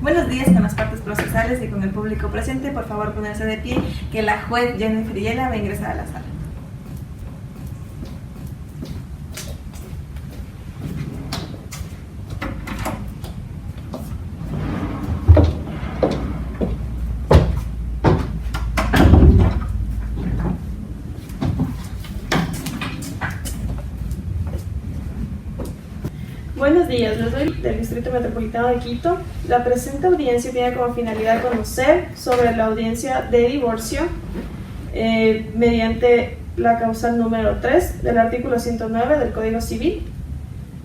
Buenos días con las partes procesales y con el público presente. Por favor, ponerse de pie, que la juez Jennifer Yela va a ingresar a la sala. Buenos días, les doy del Distrito Metropolitano de Quito. La presente audiencia tiene como finalidad conocer sobre la audiencia de divorcio mediante la causal número 3 del artículo 109 del Código Civil,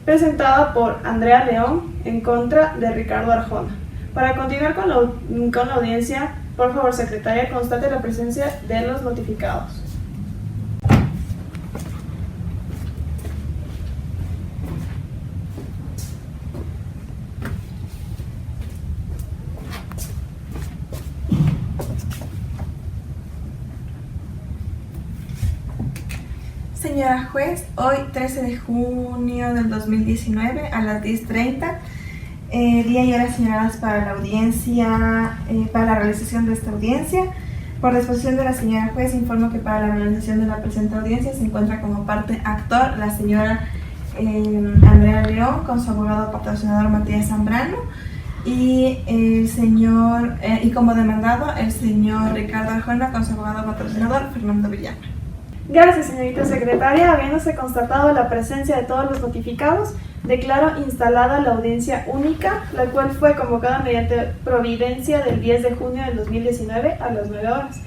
presentada por Andrea León en contra de Ricardo Arjona. Para continuar con la audiencia, por favor, secretaria, constate la presencia de los notificados. Señora juez, hoy 13 de junio del 2019 a las 10:30, día y hora señaladas para la audiencia, para la realización de esta audiencia. Por disposición de la señora juez, informo que para la realización de la presente audiencia se encuentra como parte actor la señora Andrea León con su abogado patrocinador Matías Zambrano y el señor y como demandado el señor Ricardo Arjona con su abogado patrocinador Fernando Villana. Gracias, señorita secretaria. Habiéndose constatado la presencia de todos los notificados, declaro instalada la audiencia única, la cual fue convocada mediante providencia del 10 de junio del 2019 a las 9 horas.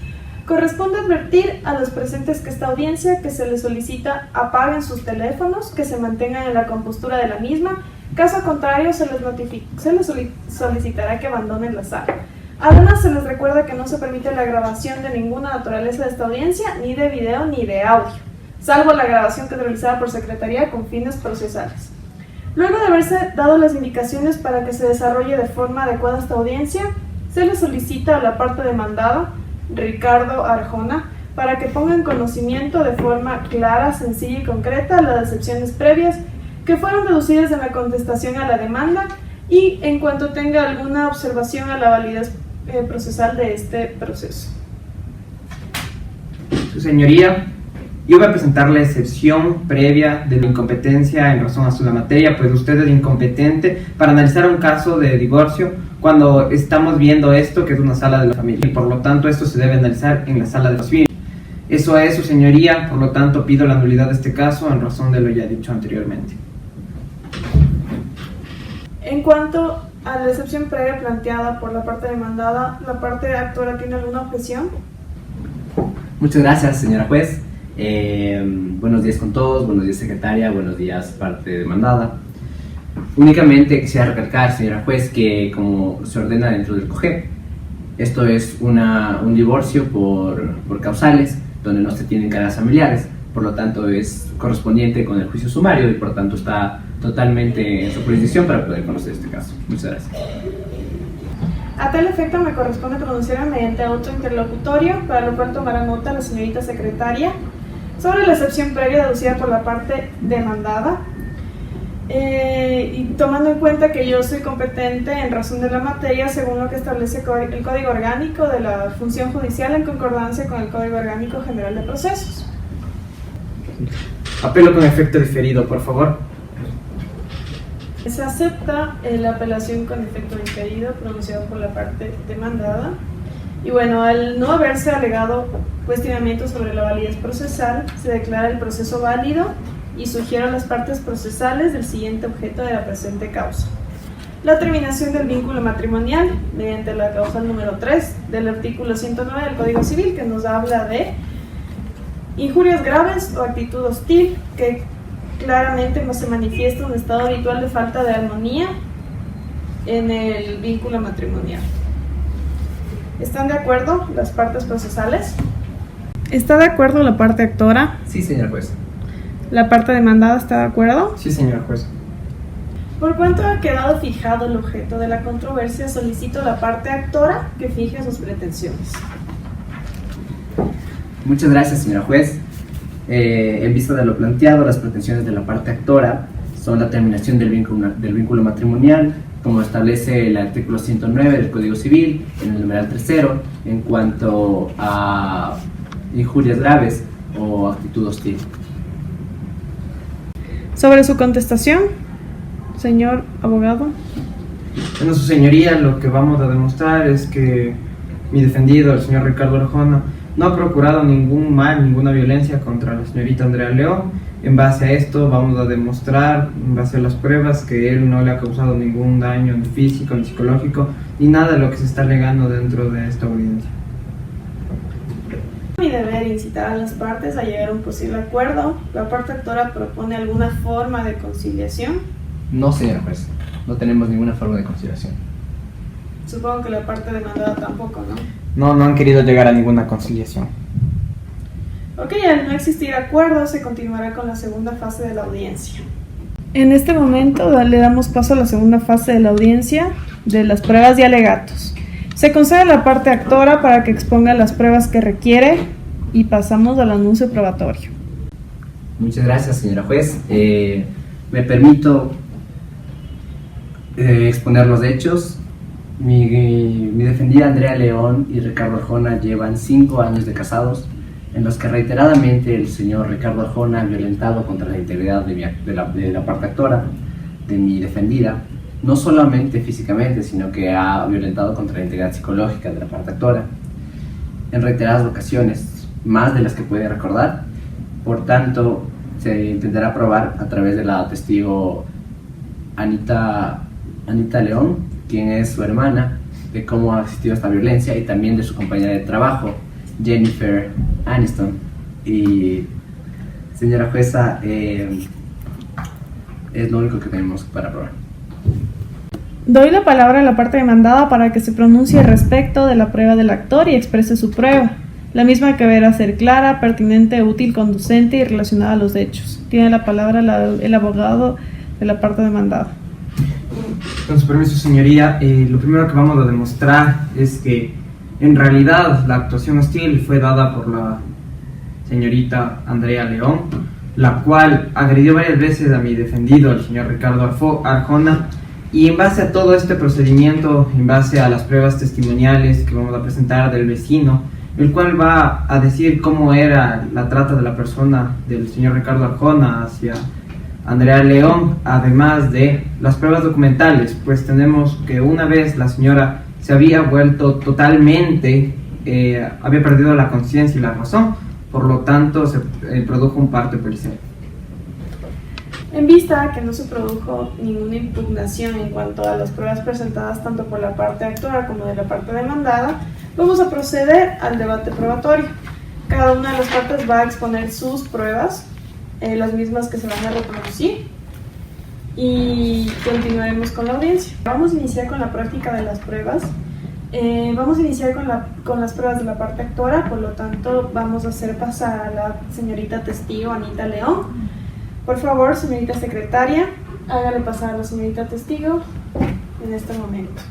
Corresponde advertir a los presentes que esta audiencia que se les solicita apaguen sus teléfonos, que se mantengan en la compostura de la misma. Caso contrario, se les solicitará que abandonen la sala. Además, se les recuerda que no se permite la grabación de ninguna naturaleza de esta audiencia, ni de video ni de audio, salvo la grabación que es realizada por Secretaría con fines procesales. Luego de haberse dado las indicaciones para que se desarrolle de forma adecuada esta audiencia, se le solicita a la parte demandada, Ricardo Arjona, para que ponga en conocimiento de forma clara, sencilla y concreta las excepciones previas que fueron deducidas de la contestación a la demanda y en cuanto tenga alguna observación a la validez procesal de este proceso. Su señoría, yo voy a presentar la excepción previa de la incompetencia en razón a su materia, pues usted es incompetente para analizar un caso de divorcio cuando estamos viendo esto que es una sala de la familia y por lo tanto esto se debe analizar en la sala de los fines. Eso es, su señoría, por lo tanto pido la nulidad de este caso en razón de lo ya dicho anteriormente. En cuanto a la excepción previa planteada por la parte demandada, ¿la parte actora tiene alguna objeción? Muchas gracias, señora juez. Buenos días con todos, buenos días secretaria, buenos días parte demandada. Únicamente quisiera recalcar, señora juez, que como se ordena dentro del COGEP, esto es un divorcio por causales, donde no se tienen cargas familiares, por lo tanto es correspondiente con el juicio sumario y por lo tanto está totalmente en su jurisdicción para poder conocer este caso. Muchas gracias. A tal efecto me corresponde pronunciarme mediante auto interlocutorio, para lo cual tomará nota la señorita secretaria sobre la excepción previa deducida por la parte demandada y tomando en cuenta que yo soy competente en razón de la materia según lo que establece el Código Orgánico de la Función Judicial en concordancia con el Código Orgánico General de Procesos. Apelo con efecto diferido, por favor. Se acepta la apelación con efecto diferido pronunciado por la parte demandada. Y bueno, al no haberse alegado cuestionamientos sobre la validez procesal, se declara el proceso válido y sugiero a las partes procesales del siguiente objeto de la presente causa: la terminación del vínculo matrimonial mediante la causal número 3 del artículo 109 del Código Civil, que nos habla de injurias graves o actitud hostil que claramente no se manifiesta un estado habitual de falta de armonía en el vínculo matrimonial. ¿Están de acuerdo las partes procesales? ¿Está de acuerdo la parte actora? Sí, señora juez. ¿La parte demandada está de acuerdo? Sí, señor juez. Por cuanto ha quedado fijado el objeto de la controversia, solicito a la parte actora que fije sus pretensiones. Muchas gracias, señora juez. En vista de lo planteado, las pretensiones de la parte actora son la terminación del vínculo matrimonial como establece el artículo 109 del Código Civil, en el numeral tercero, en cuanto a injurias graves o actitud hostil. Sobre su contestación, señor abogado. Bueno, su señoría, lo que vamos a demostrar es que mi defendido, el señor Ricardo Arjona, no ha procurado ningún mal, ninguna violencia contra la señorita Andrea León. En base a esto vamos a demostrar, en base a las pruebas, que él no le ha causado ningún daño ni físico ni psicológico, ni nada de lo que se está alegando dentro de esta audiencia. Mi deber incitar a las partes a llegar a un posible acuerdo. La parte actora propone alguna forma de conciliación. No, señora juez, no tenemos ninguna forma de conciliación. Supongo que la parte demandada tampoco, ¿no? No han querido llegar a ninguna conciliación. Ok, al no existir acuerdo, se continuará con la segunda fase de la audiencia. En este momento le damos paso a la segunda fase de la audiencia de las pruebas y alegatos. Se concede a la parte actora para que exponga las pruebas que requiere y pasamos al anuncio probatorio. Muchas gracias, señora juez. Me permito exponer los hechos. Mi defendida Andrea León y Ricardo Arjona llevan 5 años de casados, en los que reiteradamente el señor Ricardo Arjona ha violentado contra la integridad de la parte actora, de mi defendida, no solamente físicamente, sino que ha violentado contra la integridad psicológica de la parte actora, en reiteradas ocasiones, más de las que puede recordar. Por tanto, se intentará probar a través de la testigo Anita León, quien es su hermana, de cómo ha existido esta violencia, y también de su compañera de trabajo, Jennifer Aniston. Y, señora jueza, es lo único que tenemos para probar. Doy la palabra a la parte demandada para que se pronuncie respecto de la prueba del actor y exprese su prueba. La misma que deberá ser clara, pertinente, útil, conducente y relacionada a los hechos. Tiene la palabra el abogado de la parte demandada. Con su permiso, señoría, lo primero que vamos a demostrar es que en realidad la actuación hostil fue dada por la señorita Andrea León, la cual agredió varias veces a mi defendido, el señor Ricardo Arjona, y en base a todo este procedimiento, en base a las pruebas testimoniales que vamos a presentar del vecino, el cual va a decir cómo era la trata de la persona del señor Ricardo Arjona hacia Andrea León, además de las pruebas documentales, pues tenemos que una vez la señora se había vuelto totalmente, había perdido la conciencia y la razón, por lo tanto se produjo un parto policial. En vista a que no se produjo ninguna impugnación en cuanto a las pruebas presentadas tanto por la parte actora como de la parte demandada, vamos a proceder al debate probatorio. Cada una de las partes va a exponer sus pruebas, las mismas que se van a reproducir, y continuaremos con la audiencia. Vamos a iniciar con la práctica de las pruebas. Vamos a iniciar con las pruebas de la parte actora, por lo tanto vamos a hacer pasar a la señorita testigo Anita León. Por favor, señorita secretaria, hágale pasar a la señorita testigo en este momento.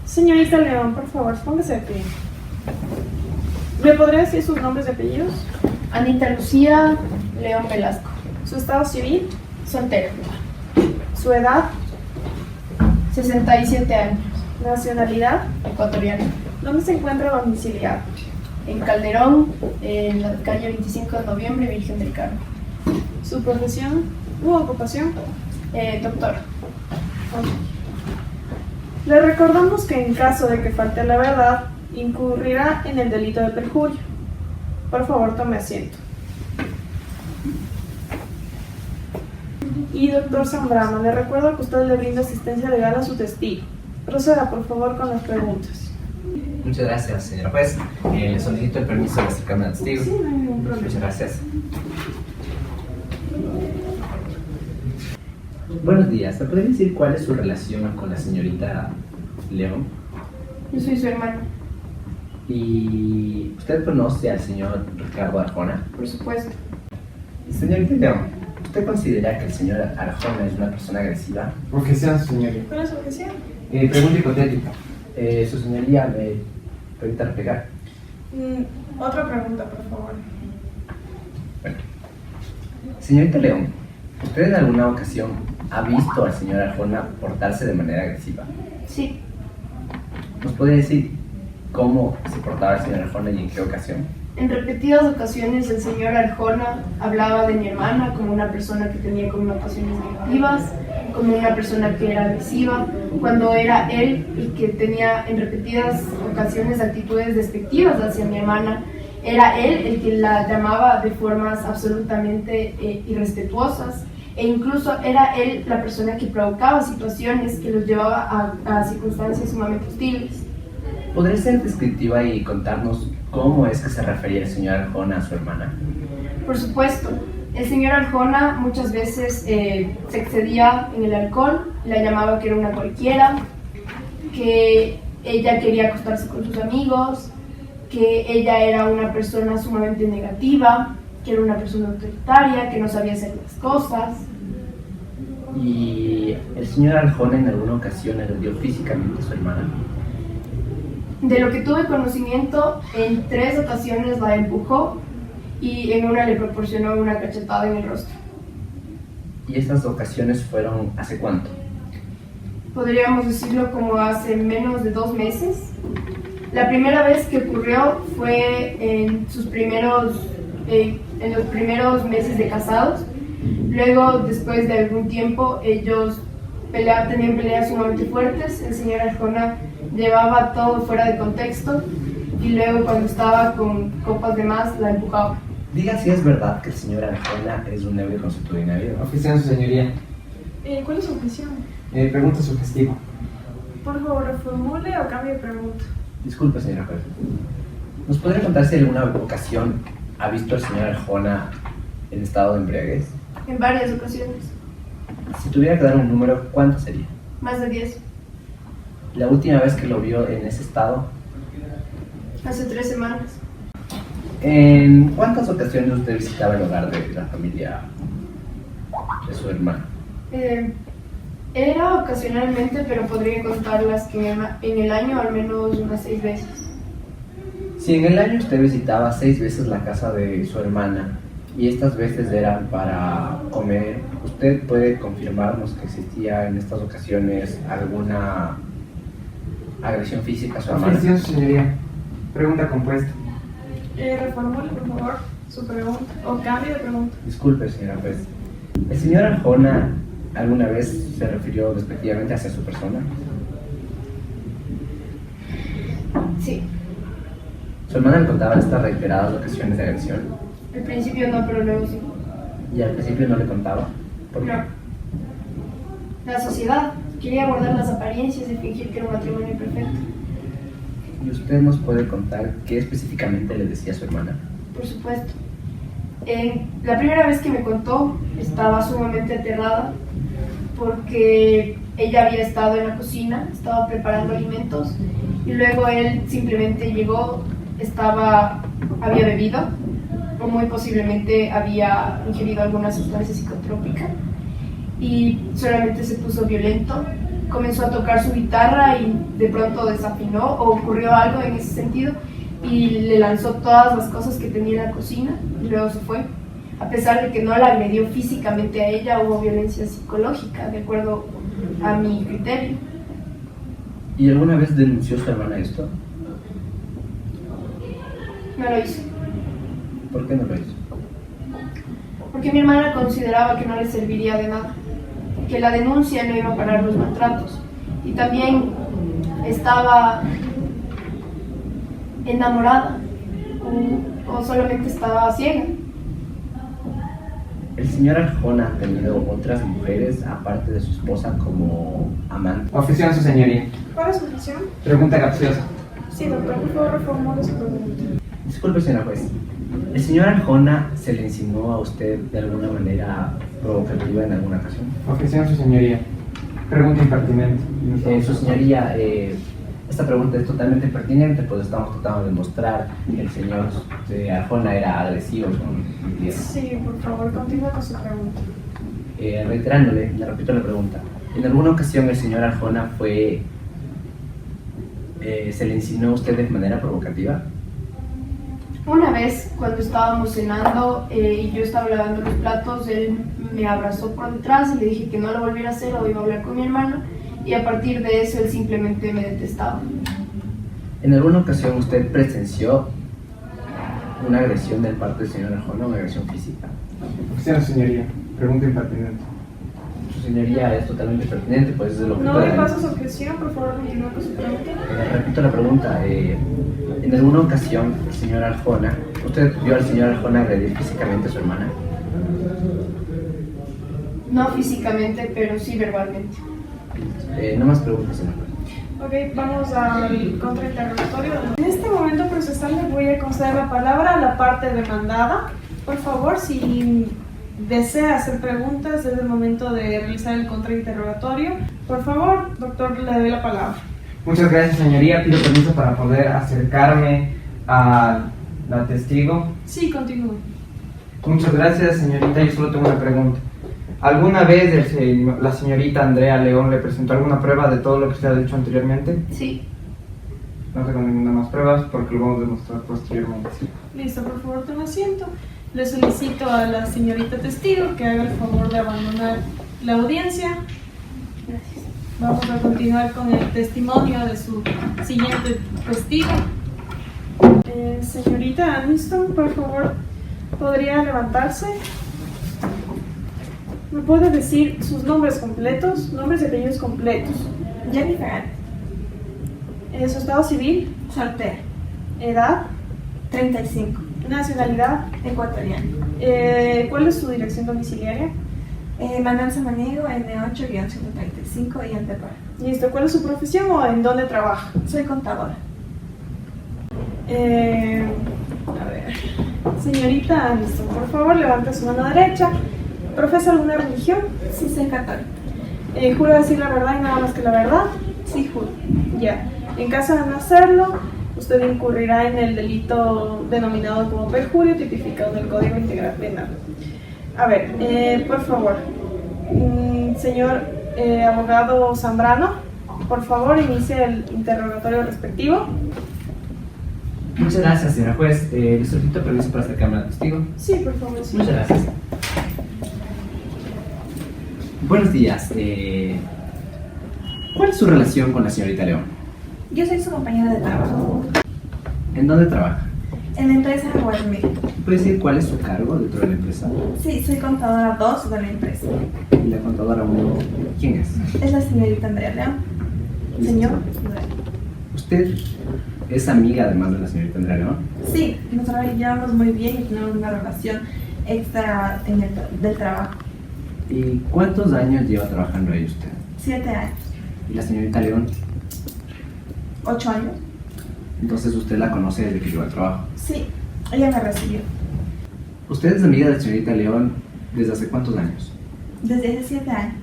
Señorita León, por favor, póngase de pie. ¿Me podría decir sus nombres y apellidos? Anita Lucía León Velasco. ¿Su estado civil? Soltera. ¿Su edad? 67 años. ¿Nacionalidad? Ecuatoriana. ¿Dónde se encuentra domiciliado? En Calderón, en la calle 25 de noviembre, Virgen del Carmen. ¿Su profesión u ocupación? Doctora. Le recordamos que en caso de que falte a la verdad, incurrirá en el delito de perjurio. Por favor, tome asiento. Y doctor Zambrano, le recuerdo que usted le brinda asistencia legal a su testigo. Proceda, por favor, con las preguntas. Muchas gracias, señora juez. Le solicito el permiso de acercarme al testigo. Sí, no hay ningún problema. Muchas gracias. Buenos días. ¿Me puede decir cuál es su relación con la señorita León? Yo soy su hermana, ¿Y usted conoce al señor Ricardo Arjona? por supuesto. Señorita León, ¿Usted considera que el señor Arjona es una persona agresiva? Objeción, su señoría. ¿Cuál es su objeción? Pregunta hipotética. Su señoría, ¿me permite replicar? Otra pregunta, por favor. Bueno. Señorita León, ¿usted en alguna ocasión ha visto al señor Arjona portarse de manera agresiva? Sí, ¿Nos puede decir cómo se portaba el señor Arjona y en qué ocasión? en repetidas ocasiones el señor Arjona hablaba de mi hermana como una persona que tenía connotaciones negativas, como una persona que era agresiva, cuando era él el que tenía en repetidas ocasiones actitudes despectivas hacia mi hermana. Era él el que la llamaba de formas absolutamente irrespetuosas, e incluso era él la persona que provocaba situaciones que los llevaba a circunstancias sumamente hostiles. ¿Podría ser descriptiva y contarnos cómo es que se refería el señor Arjona a su hermana? Por supuesto, el señor Arjona muchas veces se excedía en el alcohol, la llamaba que era una cualquiera, que ella quería acostarse con sus amigos, que ella era una persona sumamente negativa, que era una persona autoritaria, que no sabía hacer las cosas. ¿Y el señor Arjona en alguna ocasión agredió físicamente a su hermana? De lo que tuve conocimiento, en 3 ocasiones la empujó y en una le proporcionó una cachetada en el rostro. ¿Y estas ocasiones fueron hace cuánto? Podríamos decirlo como hace menos de 2 meses. La primera vez que ocurrió fue en los primeros meses de casados. Luego, después de algún tiempo, ellos tenían peleas sumamente fuertes. El señor Arjona llevaba todo fuera de contexto y luego cuando estaba con copas de más la empujaba. Diga si es verdad que el señor Arjona es un ebrio consuetudinario. Objeción, su señoría. ¿Cuál es su objeción? Pregunta sugestiva. Por favor, reformule o cambie de pregunta. Disculpe, señora juez. ¿Nos podría contar si en alguna ocasión ha visto al señor Arjona en estado de embriaguez? En varias ocasiones, Si tuviera que dar un número, ¿cuánto sería? más de 10, La última vez que lo vio en ese estado, hace 3 semanas. ¿en cuántas ocasiones usted visitaba el hogar de la familia de su hermano? Era ocasionalmente, pero podría contarlas que en el año al menos unas 6 veces. Si en el año usted visitaba 6 veces la casa de su hermana y estas veces eran para comer, ¿usted puede confirmarnos que existía en estas ocasiones alguna agresión física a su hermana? Objeción, su señoría. Pregunta compuesta. Reformule, por favor, su pregunta o cambie de pregunta. Disculpe, señora juez. ¿El señor Arjona alguna vez se refirió despectivamente hacia su persona? Sí, ¿Su hermana le contaba estas reiteradas ocasiones de agresión? al principio no, pero luego sí. ¿Y al principio no le contaba? ¿Por qué? No. La sociedad quería guardar las apariencias y fingir que era un matrimonio perfecto. ¿Y usted nos puede contar qué específicamente le decía a su hermana? Por supuesto. La primera vez que me contó estaba sumamente aterrada porque ella había estado en la cocina, estaba preparando alimentos y luego él simplemente llegó, había bebido o muy posiblemente había ingerido alguna sustancia psicotrópica y solamente se puso violento, comenzó a tocar su guitarra y de pronto desafinó o ocurrió algo en ese sentido y le lanzó todas las cosas que tenía en la cocina y luego se fue. A pesar de que no la agredió físicamente a ella, hubo violencia psicológica, de acuerdo a mi criterio. ¿Y alguna vez denunció su hermana esto? No lo hizo, ¿Por qué no lo hizo? porque mi hermana consideraba que no le serviría de nada, que la denuncia no iba a parar los maltratos y también estaba enamorada o solamente estaba ciega. ¿El señor Arjona ha tenido otras mujeres aparte de su esposa como amante? Objeción, su señoría. ¿Cuál es su objeción? Pregunta capciosa. Sí, doctor, por favor, reformule su pregunta. Disculpe, señora juez. ¿El señor Arjona se le insinuó a usted de alguna manera provocativa en alguna ocasión? Objeción, su señoría. Pregunta impertinente. Su señoría, esta pregunta es totalmente pertinente, pues estamos tratando de mostrar que el señor Arjona era agresivo con mi cliente. Sí, por favor, continúe con su pregunta. Reiterándole, le repito la pregunta. ¿En alguna ocasión el señor Arjona se le insinuó a usted de manera provocativa? Una vez, cuando estábamos cenando y yo estaba lavando los platos, él me abrazó por detrás y le dije que no lo volviera a hacer o iba a hablar con mi hermano, y a partir de eso él simplemente me detestaba. ¿En alguna ocasión usted presenció una agresión del parte del señor Arjona, una agresión física? Cuestión, señoría. Pregunta impertinente. Su señoría es totalmente pertinente, pues es el objeto No de le la- paso su objeción, por favor, continúe con su pregunta. Repito la pregunta. ¿En alguna ocasión el señor Arjona, usted vio al señor Arjona agredir físicamente a su hermana? No físicamente, pero sí verbalmente. No más preguntas, señor. Ok, vamos al contrainterrogatorio. En este momento procesal le voy a conceder la palabra a la parte demandada. Por favor, si desea hacer preguntas, es el momento de realizar el contrainterrogatorio. Por favor, doctor, le doy la palabra. Muchas gracias, señoría. Pido permiso para poder acercarme a la testigo. Sí, continúe. Muchas gracias, señorita. Yo solo tengo una pregunta. ¿Alguna vez la señorita Andrea León le presentó alguna prueba de todo lo que usted ha dicho anteriormente? Sí. No tengo ninguna más pruebas porque lo vamos a demostrar posteriormente. Listo, por favor, tome asiento. Le solicito a la señorita testigo que haga el favor de abandonar la audiencia. Gracias. Vamos a continuar con el testimonio de su siguiente testigo. Señorita Aniston, por favor, ¿podría levantarse? ¿Me puede decir sus nombres completos, nombres y apellidos completos? Jennifer Ann, Su estado civil, soltera, edad, 35, nacionalidad, ecuatoriana. ¿Cuál es su dirección domiciliaria? Manuel Samaniego, N8-135 y Antepara. Listo, ¿cuál es su profesión o en dónde trabaja? Soy contadora. A ver, señorita Aniston, por favor, levante su mano derecha. ¿Profesa alguna religión? Sí, soy católica. ¿Jura decir la verdad y nada más que la verdad? Sí, juro. Ya. En caso de no hacerlo, usted incurrirá en el delito denominado como perjurio, tipificado en el Código Integral Penal. A ver, por favor, señor abogado Zambrano, por favor, inicie el interrogatorio respectivo. Muchas gracias, señora juez. Le solicito permiso para acercarme al testigo. Sí, por favor. Sí. Muchas gracias. Buenos días. ¿Cuál es su relación con la señorita León? Yo soy su compañera de trabajo ¿En dónde trabaja? en la empresa Guarmil. ¿Puede decir cuál es su cargo dentro de la empresa? Sí, soy contadora 2 de la empresa. ¿Y la contadora 1? ¿Quién es? Es la señorita Andrea León. Señor. ¿Usted es amiga además de la señorita Andrea León? Sí, nos llevamos muy bien y tenemos una relación extra del trabajo. ¿Y cuántos años lleva trabajando ahí usted? 7 años. ¿Y la señorita León? 8 años. Entonces usted la conoce desde que llegó al trabajo. Sí, ella me recibió. ¿Usted es amiga de la señorita León desde hace cuántos años? Desde hace 7 años.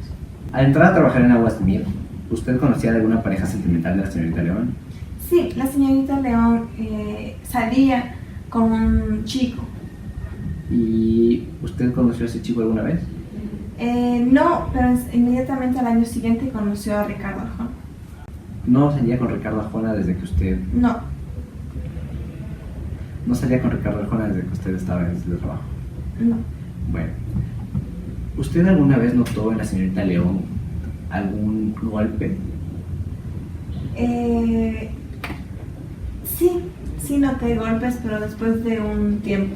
Al entrar a trabajar en Aguas Mil, ¿usted conocía de alguna pareja sentimental de la señorita León? Sí, la señorita León salía con un chico. ¿Y usted conoció a ese chico alguna vez? No, pero inmediatamente al año siguiente conoció a Ricardo Arjona. ¿No salía con Ricardo Arjona desde que usted... No, ¿No salía con Ricardo Arjona desde que usted estaba en el trabajo? no. Bueno. ¿Usted alguna vez notó en la señorita León algún golpe? Sí noté golpes, pero después de un tiempo.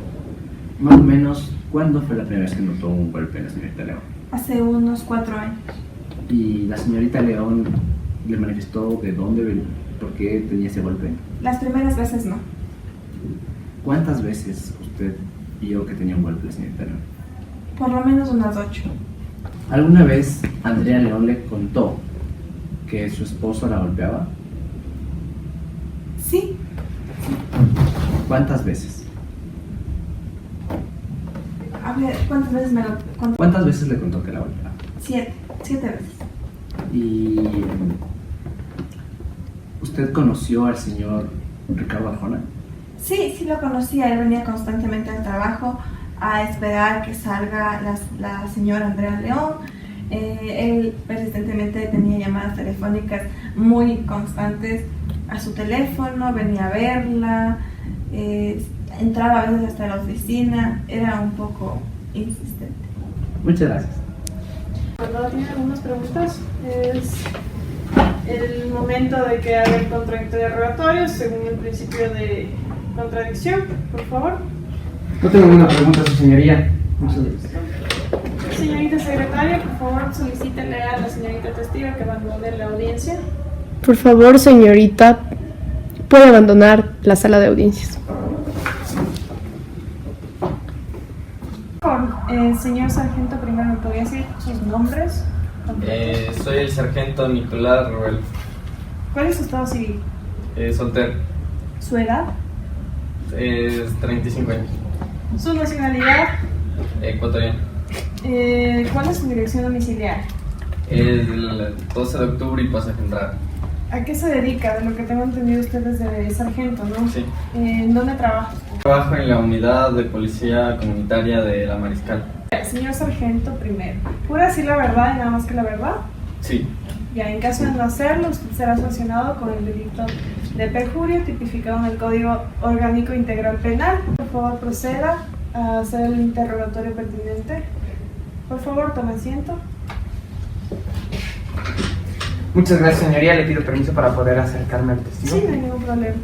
Más o menos, ¿cuándo fue la primera vez que notó un golpe en la señorita León? Hace unos 4 años. ¿Y la señorita León le manifestó de dónde, por qué tenía ese golpe? Las primeras veces no. ¿Cuántas veces usted vio que tenía un golpe la señorita León? Por lo menos unas 8. ¿Alguna vez Andrea León le contó que su esposo la golpeaba? Sí, ¿Cuántas veces? a ver, ¿cuántas veces me lo contó? ¿Cuántas veces le contó que la golpeaba? 7 veces. ¿Y usted conoció al señor Ricardo Arjona? Sí lo conocía, él venía constantemente al trabajo a esperar que salga la señora Andrea León. Él persistentemente tenía llamadas telefónicas muy constantes a su teléfono, venía a verla, entraba a veces hasta la oficina, era un poco insistente. Muchas gracias. ¿Verdad? ¿Tiene algunas preguntas? Es el momento de que haga el contrainterrogatorio según el principio de contradicción, por favor. No tengo ninguna pregunta, su señoría. Muchas gracias. Señorita secretaria, por favor, solicítele a la señorita testigo que abandone la audiencia. Por favor, señorita, puede abandonar la sala de audiencias. Señor sargento, primero me podría decir sus nombres. Soy el sargento Nicolás Roel, ¿Cuál es su estado civil? soltero, ¿Su edad? 35 años, ¿Su nacionalidad? ecuatoriano. ¿Cuál es su dirección domiciliaria? El 12 de octubre y Pasaje Andrade. ¿A qué se dedica? De lo que tengo entendido usted es de sargento, ¿no? Sí. ¿En dónde trabaja? Trabajo en la unidad de policía comunitaria de La Mariscal. Señor sargento, primero, ¿puede decir la verdad y nada más que la verdad? Sí. Ya, en caso de no hacerlo, usted será sancionado con el delito de perjurio tipificado en el Código Orgánico Integral Penal. Por favor, proceda a hacer el interrogatorio pertinente. Por favor, tome asiento. Muchas gracias, señoría. Le pido permiso para poder acercarme al testigo. Sí, no hay ningún problema.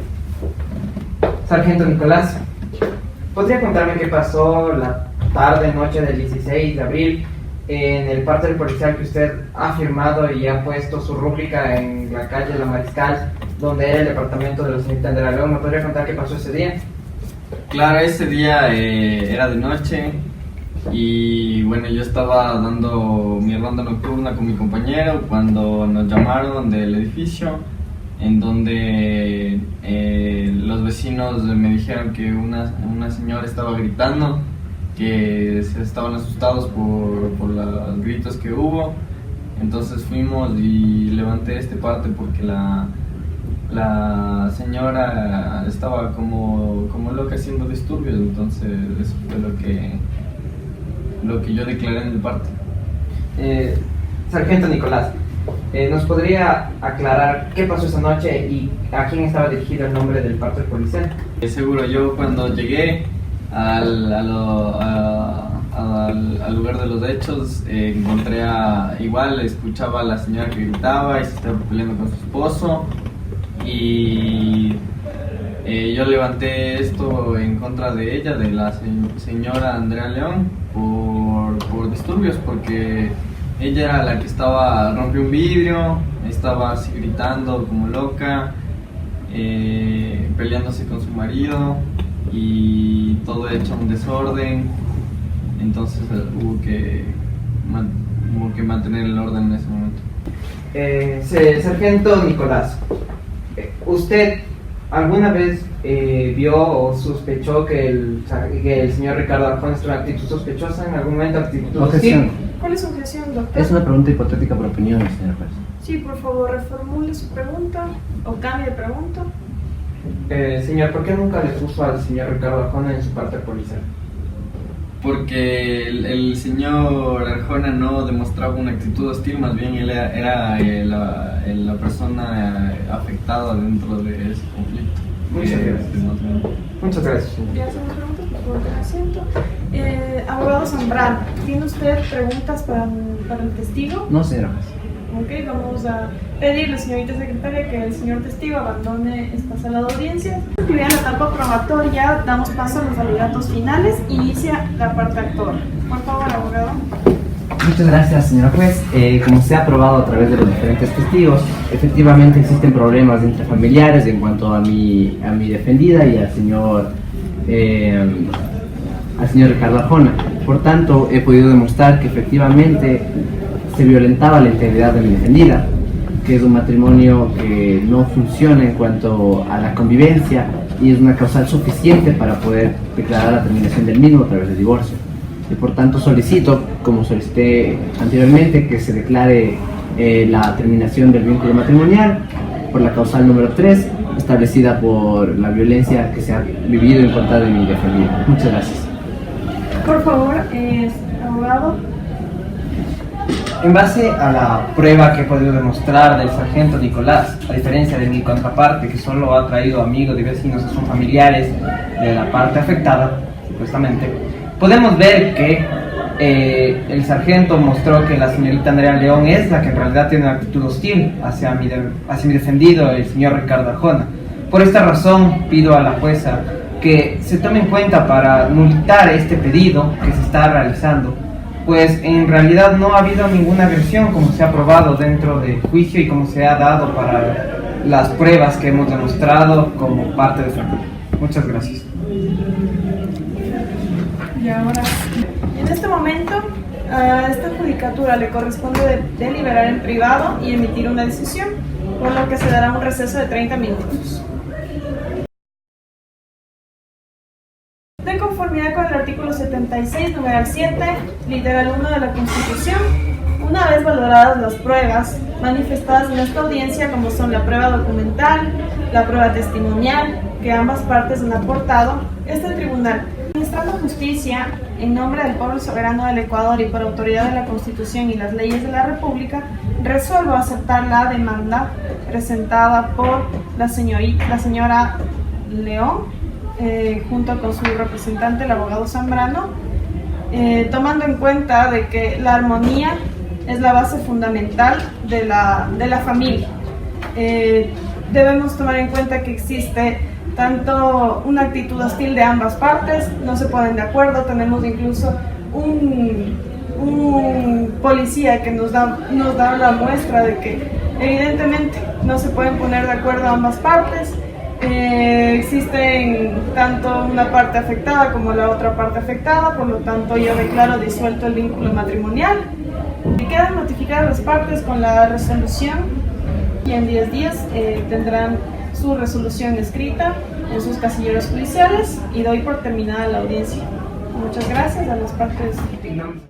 Sargento Nicolás, ¿podría contarme qué pasó la tarde, noche del 16 de abril en el parte policial que usted ha firmado y ha puesto su rúbrica en la calle La Mariscal, donde era el departamento de la señorita Andrea León? ¿Me podría contar qué pasó ese día? Claro, ese día era de noche y bueno, yo estaba dando mi ronda nocturna con mi compañero cuando nos llamaron del edificio, en donde los vecinos me dijeron que una señora estaba gritando, que se estaban asustados por los gritos que hubo. Entonces fuimos y levanté este parte porque la señora estaba como loca haciendo disturbios. Entonces eso fue lo que yo declaré en el parte. Sargento Nicolás, ¿nos podría aclarar qué pasó esa noche y a quién estaba dirigido el nombre del parte policial? Seguro, yo cuando llegué al lugar de los hechos, encontré igual escuchaba a la señora que gritaba y se estaba peleando con su esposo, y yo levanté esto en contra de ella, de la señora Andrea León, por disturbios, porque ella era la que rompió un vidrio, estaba así gritando como loca, peleándose con su marido y todo hecho un desorden. Entonces hubo que mantener el orden en ese momento. Sargento Nicolás, ¿usted alguna vez vio o sospechó que el señor Ricardo Arjona tuvo una actitud sospechosa en algún momento? Objeción. ¿Cuál es su objeción, doctor? Es una pregunta hipotética por opinión, señor juez. Sí, por favor, reformule su pregunta o cambie de pregunta. Señor, ¿por qué nunca le puso al señor Ricardo Arjona en su parte policial? Porque el señor Arjona no demostraba una actitud hostil, más bien él era la persona afectada dentro de ese conflicto. Muchas gracias. Muchas gracias, señor. ¿Ya hacemos preguntas? Por favor, tome asiento. Abogado Zambrano, ¿tiene usted preguntas para el testigo? No, señor juez. Ok, vamos a pedirle, señorita secretaria, que el señor testigo abandone esta sala de audiencia. Concluida la etapa probatoria, damos paso a los alegatos finales. Inicia la parte actora. Por favor, abogado. Muchas gracias, señora juez. Como se ha probado a través de los diferentes testigos, efectivamente existen problemas entre familiares en cuanto a mi defendida y al señor Ricardo Arjona. Por tanto, he podido demostrar que efectivamente se violentaba la integridad de mi defendida, que es un matrimonio que no funciona en cuanto a la convivencia y es una causal suficiente para poder declarar la terminación del mismo a través del divorcio. Y por tanto solicito, como solicité anteriormente, que se declare la terminación del vínculo matrimonial por la causal número 3, establecida por la violencia que se ha vivido en contra de mi defendida. Muchas gracias. Por favor, abogado. En base a la prueba que he podido demostrar del sargento Nicolás, a diferencia de mi contraparte que solo ha traído amigos y vecinos que son familiares de la parte afectada, supuestamente, podemos ver que el sargento mostró que la señorita Andrea León es la que en realidad tiene una actitud hostil hacia mi defendido, el señor Ricardo Arjona. Por esta razón pido a la jueza que se tome en cuenta para nulitar este pedido que se está realizando, pues en realidad no ha habido ninguna agresión como se ha probado dentro del juicio y como se ha dado para las pruebas que hemos demostrado como parte de su acto. Muchas gracias. Y ahora, en este momento, a esta judicatura le corresponde deliberar en privado y emitir una decisión, por lo que se dará un receso de 30 minutos. De conformidad con el artículo 76, numeral 7, literal 1 de la Constitución, una vez valoradas las pruebas manifestadas en esta audiencia, como son la prueba documental, la prueba testimonial, que ambas partes han aportado, este tribunal, administrando justicia en nombre del pueblo soberano del Ecuador y por autoridad de la Constitución y las leyes de la República, resuelvo aceptar la demanda presentada por la señora León, junto con su representante, el abogado Zambrano, tomando en cuenta de que la armonía es la base fundamental de la familia. Debemos tomar en cuenta que existe tanto una actitud hostil de ambas partes, no se ponen de acuerdo, tenemos incluso un policía que nos da la muestra de que evidentemente no se pueden poner de acuerdo ambas partes. Existen tanto una parte afectada como la otra parte afectada, por lo tanto yo declaro disuelto el vínculo matrimonial. Y quedan notificadas las partes con la resolución y en 10 días tendrán su resolución escrita en sus casilleros judiciales y doy por terminada la audiencia. Muchas gracias a las partes.